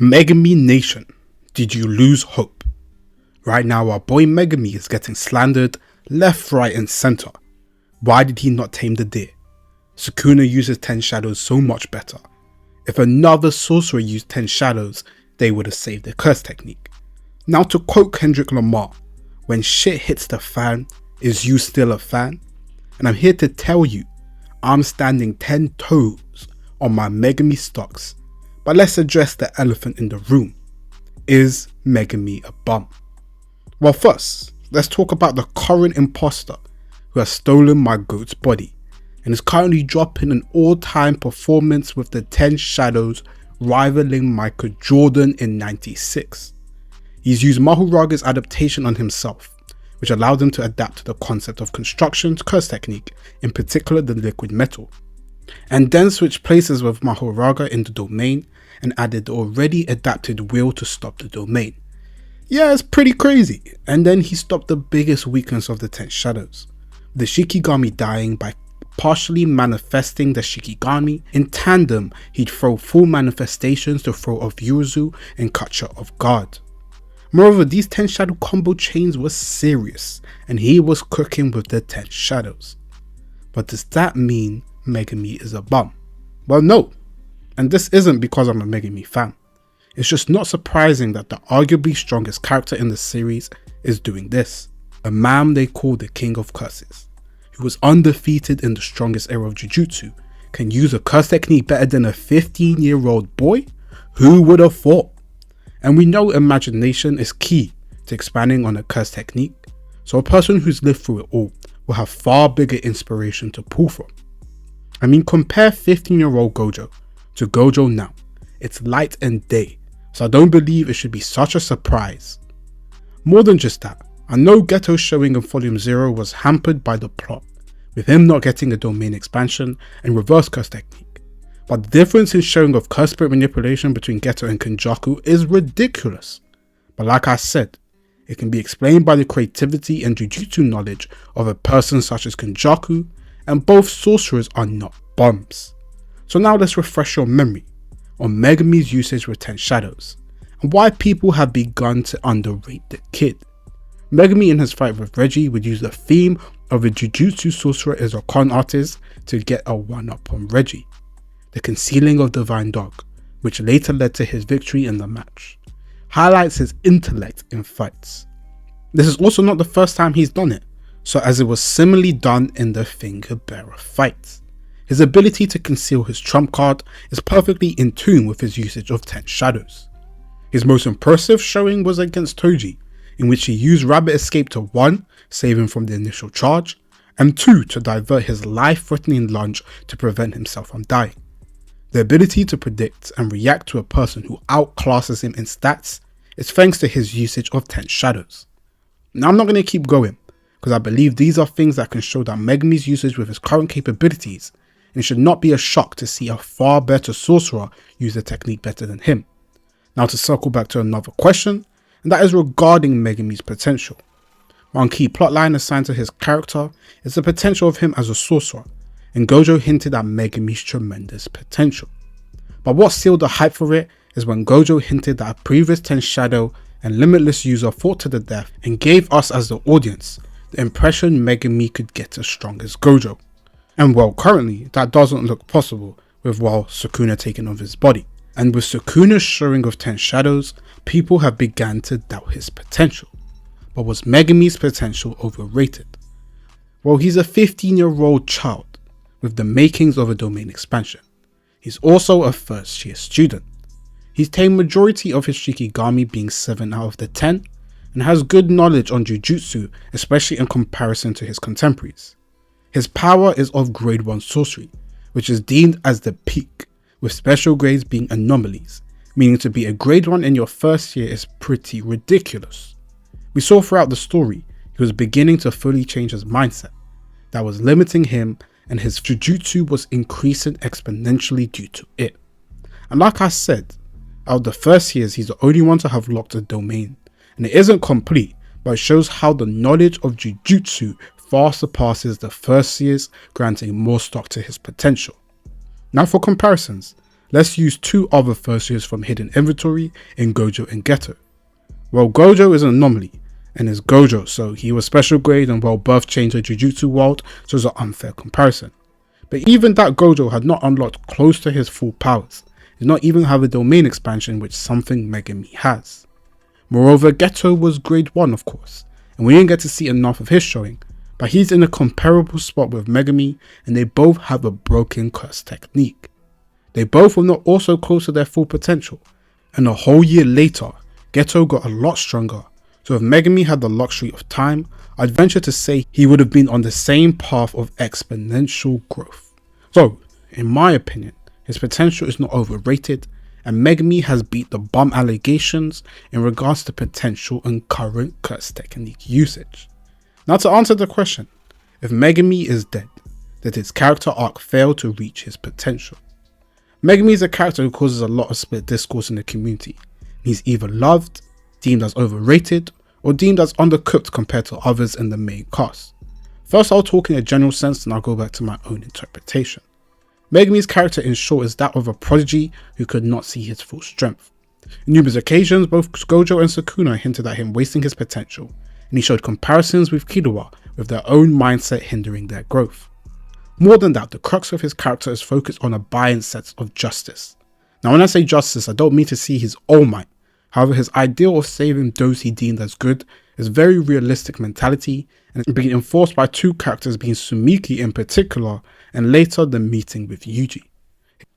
Megumi Nation, did you lose hope? Right now our boy Megumi is getting slandered left, right and centre. Why did he not tame the deer? Sukuna uses 10 shadows so much better. If another sorcerer used 10 shadows, they would have saved the curse technique. Now to quote Kendrick Lamar, when shit hits the fan, is you still a fan? And I'm here to tell you, I'm standing 10 toes on my Megumi stocks. But let's address the elephant in the room. Is Megumi a bum? Well, first, let's talk about the current imposter who has stolen my goat's body and is currently dropping an all-time performance with the 10 shadows, rivaling Michael Jordan in '96. He's used Mahuraga's adaptation on himself, which allowed him to adapt to the concept of construction's curse technique, in particular the liquid metal, and then switched places with Mahuraga in the domain and added the already adapted wheel to stop the domain. Yeah, it's pretty crazy. And then he stopped the biggest weakness of the 10 shadows, the Shikigami dying, by partially manifesting the Shikigami. In tandem, he'd throw full manifestations to throw off Yuzu and catch her off guard. Moreover, these 10 shadow combo chains were serious and he was cooking with the 10 shadows. But does that mean Megumi is a bum? Well, no. And this isn't because I'm a Megumi fan. It's just not surprising that the arguably strongest character in the series is doing this. A man they call the King of Curses, who was undefeated in the strongest era of Jujutsu, can use a curse technique better than a 15-year-old boy? Who would have thought? And we know imagination is key to expanding on a curse technique, so a person who's lived through it all will have far bigger inspiration to pull from. I mean, compare 15-year-old Gojo to Gojo now. It's light and day, so I don't believe it should be such a surprise. More than just that, I know Geto's showing in Volume 0 was hampered by the plot, with him not getting a domain expansion and reverse curse technique. But the difference in showing of curse spirit manipulation between Geto and Kenjaku is ridiculous. But like I said, it can be explained by the creativity and Jujutsu knowledge of a person such as Kenjaku, and both sorcerers are not bums. So now let's refresh your memory on Megumi's usage with 10 shadows, and why people have begun to underrate the kid. Megumi in his fight with Reggie would use the theme of a Jujutsu sorcerer as a con artist to get a one-up on Reggie, the concealing of Divine Dog, which later led to his victory in the match, highlights his intellect in fights. This is also not the first time he's done it, so as it was similarly done in the Finger Bearer fight. His ability to conceal his trump card is perfectly in tune with his usage of 10 shadows. His most impressive showing was against Toji, in which he used Rabbit Escape to 1, save him from the initial charge, and 2, to divert his life-threatening lunge to prevent himself from dying. The ability to predict and react to a person who outclasses him in stats is thanks to his usage of 10 shadows. Now I'm not going to keep going, because I believe these are things that can show that Megumi's usage with his current capabilities, and it should not be a shock to see a far better sorcerer use the technique better than him. Now to circle back to another question, and that is regarding Megumi's potential. One key plotline assigned to his character is the potential of him as a sorcerer, and Gojo hinted at Megumi's tremendous potential. But what sealed the hype for it is when Gojo hinted that a previous 10 shadow and limitless user fought to the death and gave us as the audience the impression Megumi could get as strong as Gojo. And well, currently that doesn't look possible with Sukuna taking over his body. And with Sukuna's showing of 10 shadows, people have begun to doubt his potential. But was Megumi's potential overrated? Well, he's a 15-year-old child with the makings of a domain expansion. He's also a first-year student. He's tamed majority of his Shikigami, being 7 out of the 10, and has good knowledge on Jujutsu, especially in comparison to his contemporaries. His power is of grade 1 sorcery, which is deemed as the peak, with special grades being anomalies, meaning to be a grade 1 in your first year is pretty ridiculous. We saw throughout the story he was beginning to fully change his mindset, that was limiting him, and his Jujutsu was increasing exponentially due to it. And like I said, out of the first years he's the only one to have locked a domain, and it isn't complete, but it shows how the knowledge of Jujutsu far surpasses the first years, granting more stock to his potential. Now for comparisons, Let's use two other first years from hidden inventory in Gojo and Geto. Well, Gojo is an anomaly, and is Gojo, so he was special grade and well birth changed the Jujutsu world, so it's an unfair comparison. But even that Gojo had not unlocked close to his full powers, did not even have a domain expansion, which something Megumi has. Moreover, Geto was grade 1 of course, and we didn't get to see enough of his showing, but he's in a comparable spot with Megumi, and they both have a broken curse technique. They both were not also close to their full potential, and a whole year later, Geto got a lot stronger, so if Megumi had the luxury of time, I'd venture to say he would have been on the same path of exponential growth. So, in my opinion, his potential is not overrated, and Megumi has beat the bum allegations in regards to potential and current curse technique usage. Now to answer the question, if Megumi is dead, did his character arc fail to reach his potential? Megumi is a character who causes a lot of split discourse in the community. He's either loved, deemed as overrated, or deemed as undercooked compared to others in the main cast. First I'll talk in a general sense, and I'll go back to my own interpretation. Megumi's character in short is that of a prodigy who could not see his full strength. On numerous occasions, both Gojo and Sukuna hinted at him wasting his potential, and he showed comparisons with Killua with their own mindset hindering their growth. More than that, the crux of his character is focused on a balanced sense of justice. Now when I say justice, I don't mean to see his all might. However, his ideal of saving those he deemed as good is a very realistic mentality, and it's being enforced by two characters being Sumiki in particular, and later the meeting with Yuji.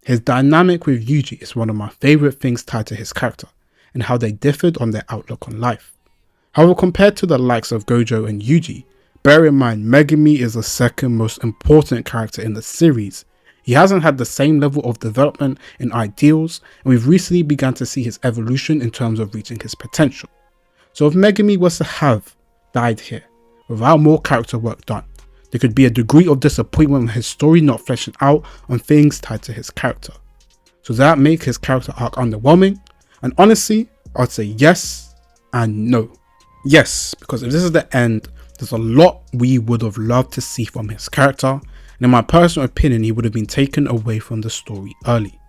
His dynamic with Yuji is one of my favourite things tied to his character, and how they differed on their outlook on life. However, compared to the likes of Gojo and Yuji, bear in mind Megumi is the second most important character in the series. He hasn't had the same level of development in ideals, and we've recently begun to see his evolution in terms of reaching his potential. So if Megumi was to have died here, without more character work done, there could be a degree of disappointment with his story not fleshing out on things tied to his character. So does that make his character arc underwhelming? And honestly, I'd say yes and no. Yes, because if this is the end, there's a lot we would have loved to see from his character, and in my personal opinion, he would have been taken away from the story early.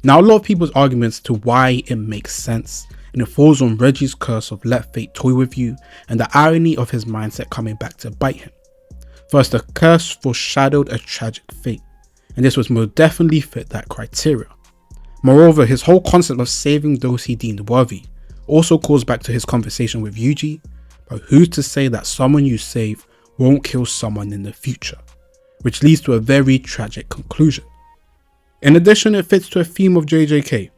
Now, a lot of people's arguments to why it makes sense, and it falls on Reggie's curse of let fate toy with you, and the irony of his mindset coming back to bite him. First, the curse foreshadowed a tragic fate, and this was most definitely fit that criteria. Moreover, his whole concept of saving those he deemed worthy also calls back to his conversation with Yuji, but who's to say that someone you save won't kill someone in the future, which leads to a very tragic conclusion. In addition, it fits to a theme of JJK,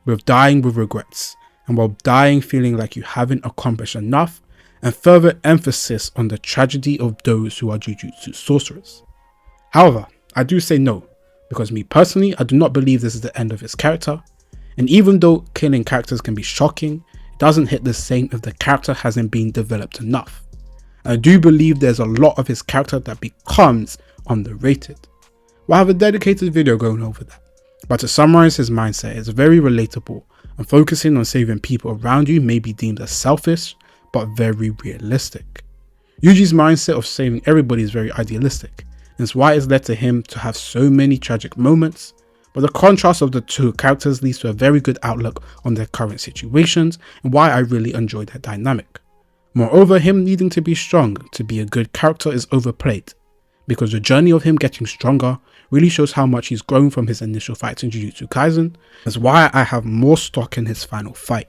with dying with regrets, and while dying feeling like you haven't accomplished enough, and further emphasis on the tragedy of those who are Jujutsu sorcerers. However, I do say no, because me personally, I do not believe this is the end of his character, and even though killing characters can be shocking, it doesn't hit the same if the character hasn't been developed enough. And I do believe there's a lot of his character that becomes underrated. We'll have a dedicated video going over that, but to summarize his mindset, it's very relatable, and focusing on saving people around you may be deemed as selfish, but very realistic. Yuji's mindset of saving everybody is very idealistic, and it's why it's led to him to have so many tragic moments, but the contrast of the two characters leads to a very good outlook on their current situations, and why I really enjoy their dynamic. Moreover, him needing to be strong to be a good character is overplayed, because the journey of him getting stronger really shows how much he's grown from his initial fights in Jujutsu Kaisen. That's why I have more stock in his final fight.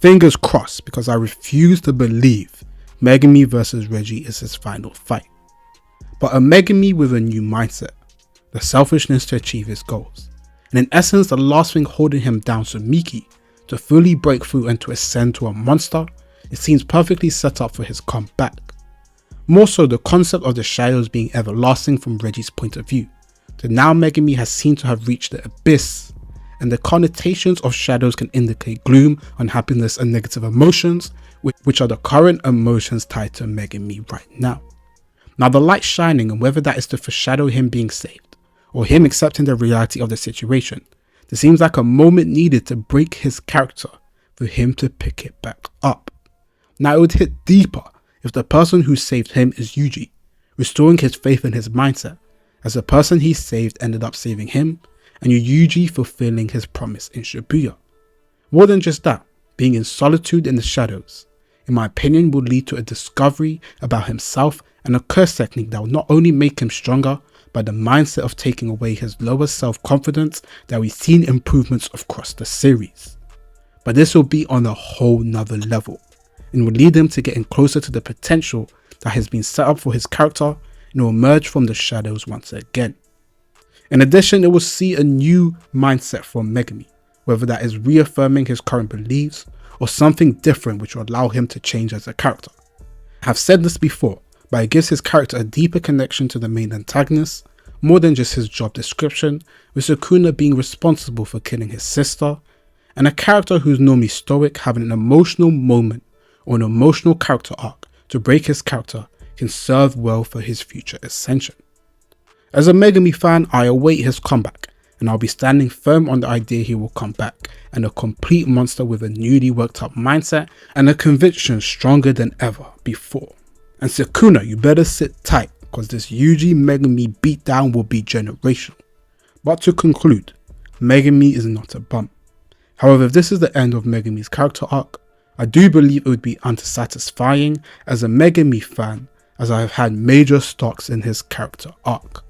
Fingers crossed, because I refuse to believe Megumi vs Reggie is his final fight. But a Megumi with a new mindset, the selfishness to achieve his goals, and in essence the last thing holding him down, Sumiki, to fully break through and to ascend to a monster, it seems perfectly set up for his comeback. More so the concept of the shadows being everlasting from Reggie's point of view, that now Megumi has seemed to have reached the abyss, and the connotations of shadows can indicate gloom, unhappiness and negative emotions, which are the current emotions tied to Megumi right now. Now the light shining, and whether that is to foreshadow him being saved, or him accepting the reality of the situation, there seems like a moment needed to break his character for him to pick it back up. Now it would hit deeper if the person who saved him is Yuji, restoring his faith in his mindset, as the person he saved ended up saving him, and Yuji fulfilling his promise in Shibuya. More than just that, being in solitude in the shadows, in my opinion, will lead to a discovery about himself and a curse technique that will not only make him stronger, but the mindset of taking away his lower self-confidence that we've seen improvements across the series. But this will be on a whole nother level, and will lead him to getting closer to the potential that has been set up for his character, and will emerge from the shadows once again. In addition, it will see a new mindset from Megumi, whether that is reaffirming his current beliefs or something different which will allow him to change as a character. I have said this before, but it gives his character a deeper connection to the main antagonist, more than just his job description, with Sukuna being responsible for killing his sister, and a character who's normally stoic having an emotional moment or an emotional character arc to break his character can serve well for his future ascension. As a Megumi fan, I await his comeback, and I'll be standing firm on the idea he will come back and a complete monster with a newly worked up mindset and a conviction stronger than ever before. And Sukuna, you better sit tight, because this Yuji Megumi beatdown will be generational. But to conclude, Megumi is not a bum. However, if this is the end of Megumi's character arc, I do believe it would be unsatisfying as a Megumi fan, as I have had major stocks in his character arc.